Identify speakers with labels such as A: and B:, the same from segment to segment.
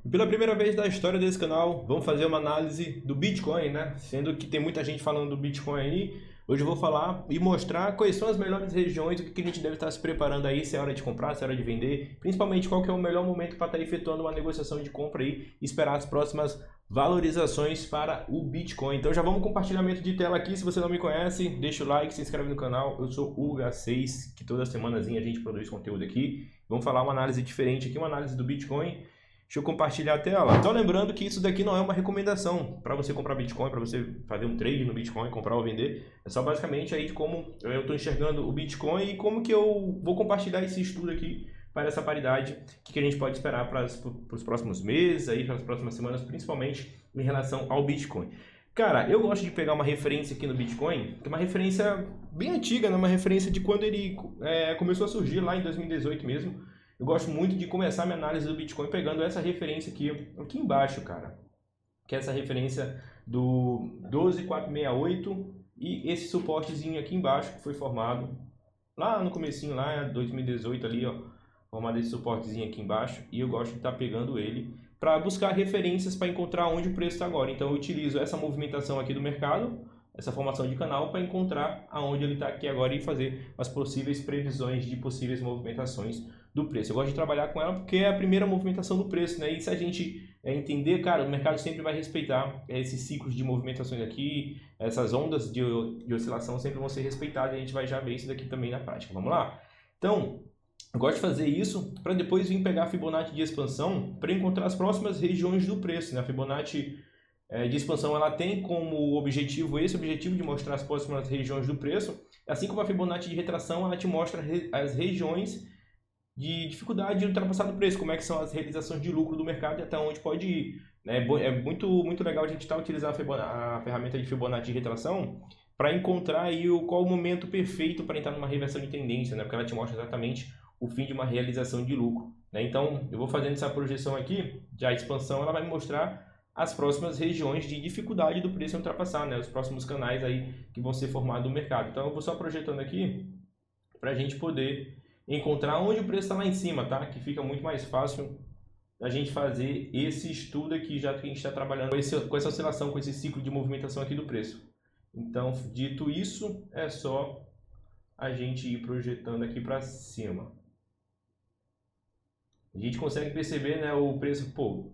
A: E pela primeira vez da história desse canal, vamos fazer uma análise do Bitcoin, né? Sendo que tem muita gente falando do Bitcoin aí, hoje eu vou falar e mostrar quais são as melhores regiões, o que a gente deve estar se preparando aí, se é hora de comprar, se é hora de vender, principalmente qual que é o melhor momento para estar efetuando uma negociação de compra aí e esperar as próximas valorizações para o Bitcoin. Então já vamos com compartilhamento de tela aqui, se você não me conhece, deixa o like, se inscreve no canal. Eu sou o H6, que toda semanazinha a gente produz conteúdo aqui. Vamos falar uma análise diferente aqui, uma análise do Bitcoin. Deixa eu compartilhar a tela. Então lembrando que isso daqui não é uma recomendação para você comprar Bitcoin, para você fazer um trade no Bitcoin, comprar ou vender. É só basicamente aí de como eu estou enxergando o Bitcoin e como que eu vou compartilhar esse estudo aqui para essa paridade, o que a gente pode esperar para os próximos meses, aí, para as próximas semanas, principalmente em relação ao Bitcoin. Cara, eu gosto de pegar uma referência aqui no Bitcoin, que é uma referência bem antiga, né? Uma referência de quando ele começou a surgir lá em 2018 mesmo. Eu gosto muito de começar a minha análise do Bitcoin pegando essa referência aqui embaixo, cara. Que é essa referência do 12468 e esse suportezinho aqui embaixo que foi formado lá no comecinho, lá 2018 ali, ó. Formado esse suportezinho aqui embaixo. E eu gosto de estar pegando ele para buscar referências para encontrar onde o preço está agora. Então eu utilizo essa movimentação aqui do mercado, essa formação de canal, para encontrar aonde ele está aqui agora e fazer as possíveis previsões de possíveis movimentações do preço. Eu gosto de trabalhar com ela porque é a primeira movimentação do preço, né? E se a gente entender, cara, o mercado sempre vai respeitar esses ciclos de movimentações aqui, essas ondas de oscilação sempre vão ser respeitadas e a gente vai já ver isso daqui também na prática. Vamos lá? Então, eu gosto de fazer isso para depois vir pegar a Fibonacci de expansão para encontrar as próximas regiões do preço, né? A Fibonacci de expansão ela tem como objetivo esse objetivo de mostrar as próximas regiões do preço, assim como a Fibonacci de retração ela te mostra as regiões de dificuldade de ultrapassar do preço, como é que são as realizações de lucro do mercado e até onde pode ir. Né? É muito legal a gente estar utilizando a ferramenta de Fibonacci de retração para encontrar aí qual o momento perfeito para entrar numa reversão de tendência, né? Porque ela te mostra exatamente o fim de uma realização de lucro. Né? Então, eu vou fazendo essa projeção aqui, de a expansão ela vai me mostrar as próximas regiões de dificuldade do preço em ultrapassar, né? Os próximos canais aí que vão ser formados no mercado. Então, eu vou só projetando aqui para a gente poder encontrar onde o preço está lá em cima, tá? Que fica muito mais fácil a gente fazer esse estudo aqui, já que a gente está trabalhando com essa oscilação, com esse ciclo de movimentação aqui do preço. Então, dito isso, é só a gente ir projetando aqui para cima. A gente consegue perceber, né, o preço, pô,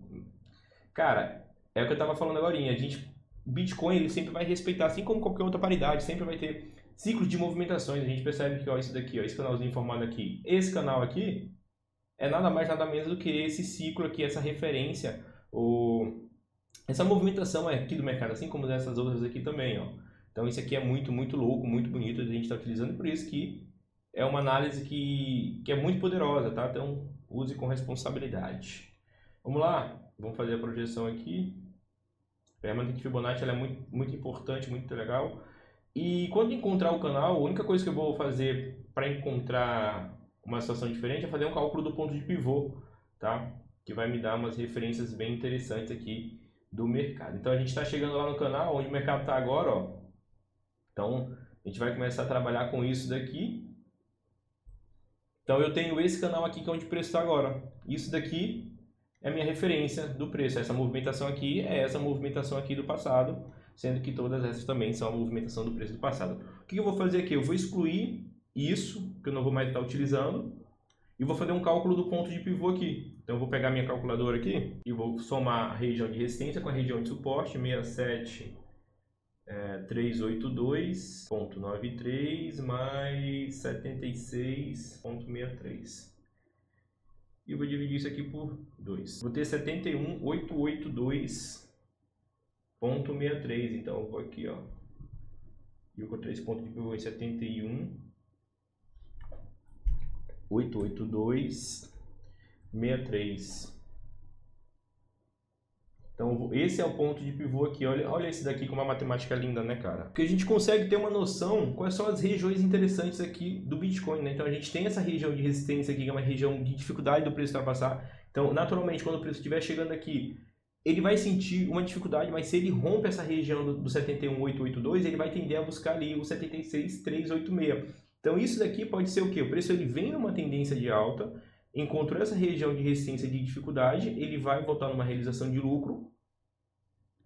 A: cara, é o que eu estava falando agora, o Bitcoin ele sempre vai respeitar, assim como qualquer outra paridade, sempre vai ter ciclos de movimentações. A gente percebe que ó, isso daqui, ó, esse canalzinho formado aqui, esse canal aqui, é nada mais nada menos do que esse ciclo aqui, essa referência, essa movimentação aqui do mercado, assim como essas outras aqui também. Ó. Então isso aqui é muito louco, muito bonito, a gente está utilizando, por isso que é uma análise que é muito poderosa, tá? Então use com responsabilidade. Vamos lá, vamos fazer a projeção aqui. A ferramenta de Fibonacci ela é muito importante, muito legal. E quando encontrar o canal, a única coisa que eu vou fazer para encontrar uma situação diferente é fazer um cálculo do ponto de pivô, tá? Que vai me dar umas referências bem interessantes aqui do mercado. Então a gente está chegando lá no canal onde o mercado está agora, ó. Então a gente vai começar a trabalhar com isso daqui. Então eu tenho esse canal aqui que é onde o preço está agora. Isso daqui é a minha referência do preço. Essa movimentação aqui é essa movimentação aqui do passado, sendo que todas essas também são a movimentação do preço do passado. O que eu vou fazer aqui? Eu vou excluir isso, que eu não vou mais estar utilizando, e vou fazer um cálculo do ponto de pivô aqui. Então eu vou pegar minha calculadora aqui e vou somar a região de resistência com a região de suporte, 67.382.93 mais 76.63. E eu vou dividir isso aqui por 2. Vou ter 71.882.63. Então eu vou aqui, ó. E eu encontrei esse ponto de pivô em 71.882.63. Então esse é o ponto de pivô aqui. Olha esse daqui com uma matemática linda, né, cara? Porque a gente consegue ter uma noção quais são as regiões interessantes aqui do Bitcoin, né? Então a gente tem essa região de resistência aqui, que é uma região de dificuldade do preço ultrapassar. Então, naturalmente, quando o preço estiver chegando aqui, ele vai sentir uma dificuldade, mas se ele rompe essa região do 71.882, ele vai tender a buscar ali o 76.386. Então isso daqui pode ser o quê? O preço ele vem numa tendência de alta, encontrou essa região de resistência de dificuldade, ele vai voltar numa realização de lucro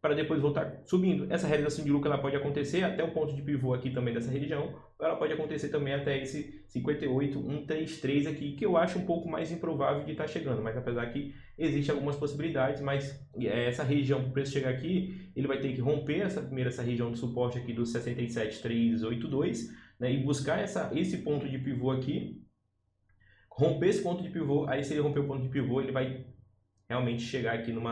A: para depois voltar subindo. Essa realização de lucro ela pode acontecer até o ponto de pivô aqui também dessa região, ou ela pode acontecer também até esse 58,133 aqui, que eu acho um pouco mais improvável de estar chegando, mas apesar que existem algumas possibilidades, mas essa região, para o preço chegar aqui, ele vai ter que romper essa região de suporte aqui do 67,382, né, e buscar esse ponto de pivô aqui, romper esse ponto de pivô. Aí se ele romper o ponto de pivô, ele vai realmente chegar aqui no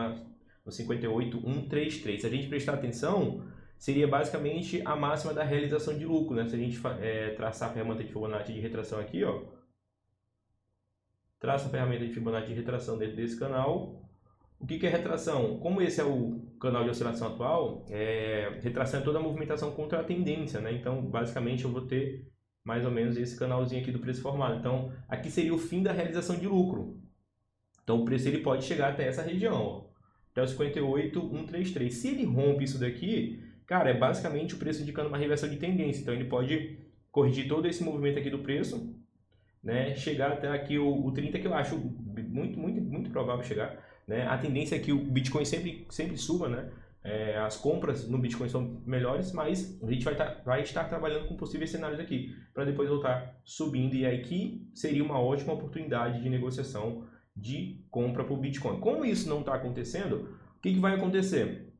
A: 58,133. Se a gente prestar atenção, seria basicamente a máxima da realização de lucro, né? Se a gente traçar a ferramenta de Fibonacci de retração aqui, ó, traça a ferramenta de Fibonacci de retração dentro desse canal. O que é retração? Como esse é o canal de oscilação atual, retração é toda a movimentação contra a tendência, né? Então, basicamente, eu vou ter mais ou menos esse canalzinho aqui do preço formado. Então, aqui seria o fim da realização de lucro. Então, o preço ele pode chegar até essa região, ó, até o 58,133. Se ele rompe isso daqui, cara, é basicamente o preço indicando uma reversão de tendência. Então, ele pode corrigir todo esse movimento aqui do preço, né? Chegar até aqui o 30, que eu acho muito provável chegar, né? A tendência é que o Bitcoin sempre suba, né? As compras no Bitcoin são melhores, mas a gente vai estar trabalhando com possíveis cenários aqui, para depois voltar subindo, e aí que seria uma ótima oportunidade de negociação de compra para o Bitcoin. Como isso não está acontecendo, o que vai acontecer?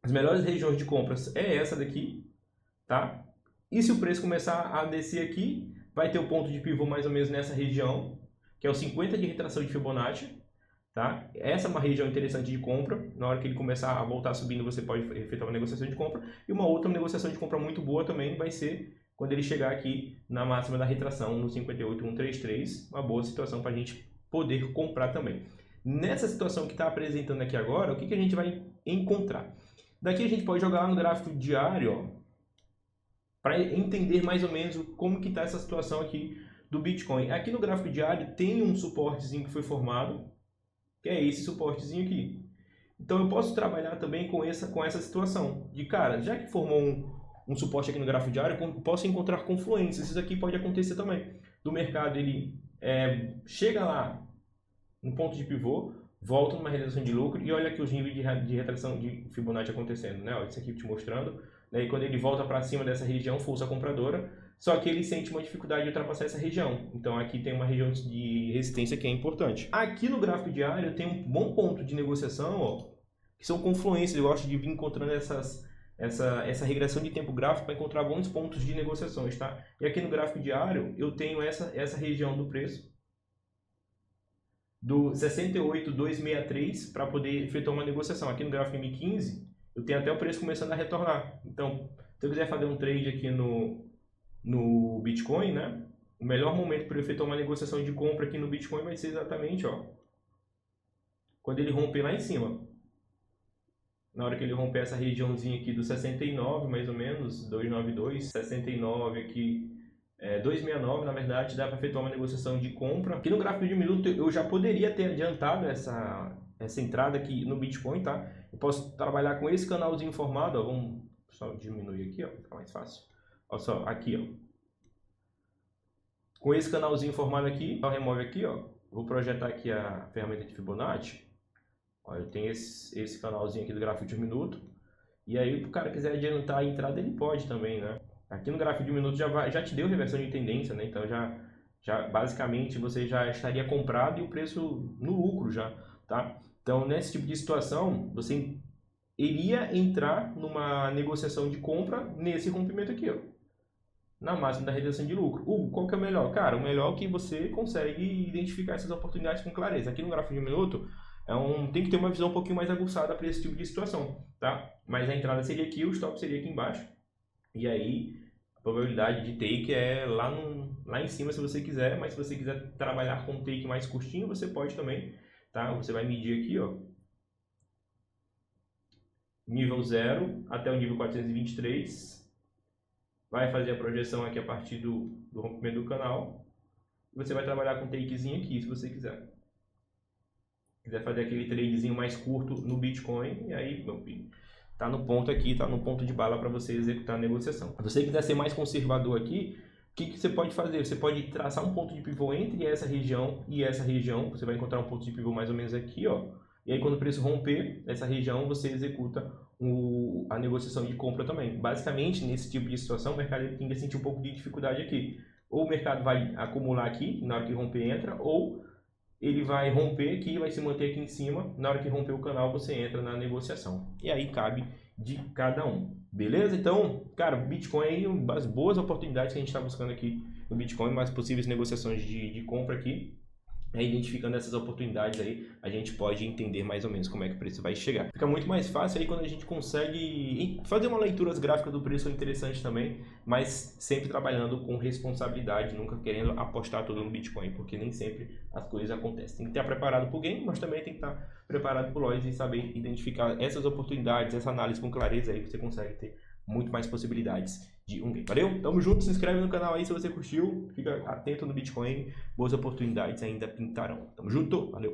A: As melhores regiões de compras é essa daqui, tá? E se o preço começar a descer aqui, vai ter o ponto de pivô mais ou menos nessa região, que é o 50 de retração de Fibonacci, tá? Essa é uma região interessante de compra. Na hora que ele começar a voltar subindo, você pode efetuar uma negociação de compra. E uma outra negociação de compra muito boa também vai ser quando ele chegar aqui na máxima da retração, no 58,133. Uma boa situação para a gente poder comprar também. Nessa situação que está apresentando aqui agora, o que a gente vai encontrar? Daqui a gente pode jogar lá no gráfico diário, para entender mais ou menos como que está essa situação aqui do Bitcoin. Aqui no gráfico diário tem um suportezinho que foi formado, que é esse suportezinho aqui. Então eu posso trabalhar também com essa situação de, cara, já que formou um suporte aqui no gráfico diário, eu posso encontrar confluências. Isso aqui pode acontecer também. Do mercado ele chega lá no ponto de pivô, volta numa realização de lucro, e olha aqui os níveis de retração de Fibonacci acontecendo, né? Olha isso aqui te mostrando. Daí quando ele volta para cima dessa região, força compradora, só que ele sente uma dificuldade de ultrapassar essa região. Então aqui tem uma região de resistência que é importante. Aqui no gráfico diário tem um bom ponto de negociação, ó, que são confluências. Eu gosto de vir encontrando essa regressão de tempo gráfico para encontrar bons pontos de negociações, tá? E aqui no gráfico diário eu tenho essa região do preço do 68,263 para poder efetuar uma negociação. Aqui no gráfico M15 eu tenho até o preço começando a retornar. Então, se eu quiser fazer um trade aqui no Bitcoin, né? O melhor momento para eu efetuar uma negociação de compra aqui no Bitcoin vai ser exatamente, ó, quando ele romper lá em cima. Na hora que ele romper essa regiãozinha aqui do 69, mais ou menos, 292, 69 aqui, 269, na verdade, dá para efetuar uma negociação de compra. Aqui no gráfico de um minuto eu já poderia ter adiantado essa entrada aqui no Bitcoin, tá? Eu posso trabalhar com esse canalzinho formado, ó, vamos só diminuir aqui, ó, para ficar mais fácil. Olha só, aqui, ó. Com esse canalzinho formado aqui, eu remove aqui, ó. Vou projetar aqui a ferramenta de Fibonacci. Ó, eu tenho esse canalzinho aqui do gráfico de um minuto. E aí, se o cara quiser adiantar a entrada, ele pode também, né? Aqui no gráfico de um minuto já te deu reversão de tendência, né? Então já basicamente você já estaria comprado e o preço no lucro já, tá? Então nesse tipo de situação você iria entrar numa negociação de compra nesse rompimento aqui, ó, na máxima da realização de lucro. Qual que é o melhor? Cara, o melhor é que você consegue identificar essas oportunidades com clareza. Aqui no gráfico de um minuto tem que ter uma visão um pouquinho mais aguçada para esse tipo de situação, tá? Mas a entrada seria aqui, o stop seria aqui embaixo. E aí, a probabilidade de take é lá em cima se você quiser, mas se você quiser trabalhar com um take mais curtinho, você pode também, tá? Você vai medir aqui, ó, nível 0 até o nível 423, vai fazer a projeção aqui a partir do rompimento do canal, e você vai trabalhar com um takezinho aqui, se você quiser. Quiser fazer aquele tradezinho mais curto no Bitcoin, e aí, meu filho, tá no ponto aqui, tá no ponto de bala para você executar a negociação. Se você quiser ser mais conservador aqui, o que você pode fazer? Você pode traçar um ponto de pivô entre essa região e essa região. Você vai encontrar um ponto de pivô mais ou menos aqui, ó. E aí, quando o preço romper essa região, você executa a negociação de compra também. Basicamente, nesse tipo de situação, o mercado tende a sentir um pouco de dificuldade aqui. Ou o mercado vai acumular aqui, na hora que romper entra, ou ele vai romper aqui e vai se manter aqui em cima. Na hora que romper o canal, você entra na negociação. E aí cabe de cada um. Beleza? Então, cara, Bitcoin aí, as boas oportunidades que a gente está buscando aqui no Bitcoin, mais possíveis negociações de compra aqui. Identificando essas oportunidades aí, a gente pode entender mais ou menos como é que o preço vai chegar. Fica muito mais fácil aí quando a gente consegue fazer uma leitura gráfica do preço interessante também, mas sempre trabalhando com responsabilidade, nunca querendo apostar tudo no Bitcoin, porque nem sempre as coisas acontecem. Tem que estar preparado para o game, mas também tem que estar preparado para o loss e saber identificar essas oportunidades, essa análise com clareza aí, que você consegue ter muito mais possibilidades de um game. Valeu? Tamo junto, se inscreve no canal aí se você curtiu, fica atento no Bitcoin, boas oportunidades ainda pintarão. Tamo junto, valeu!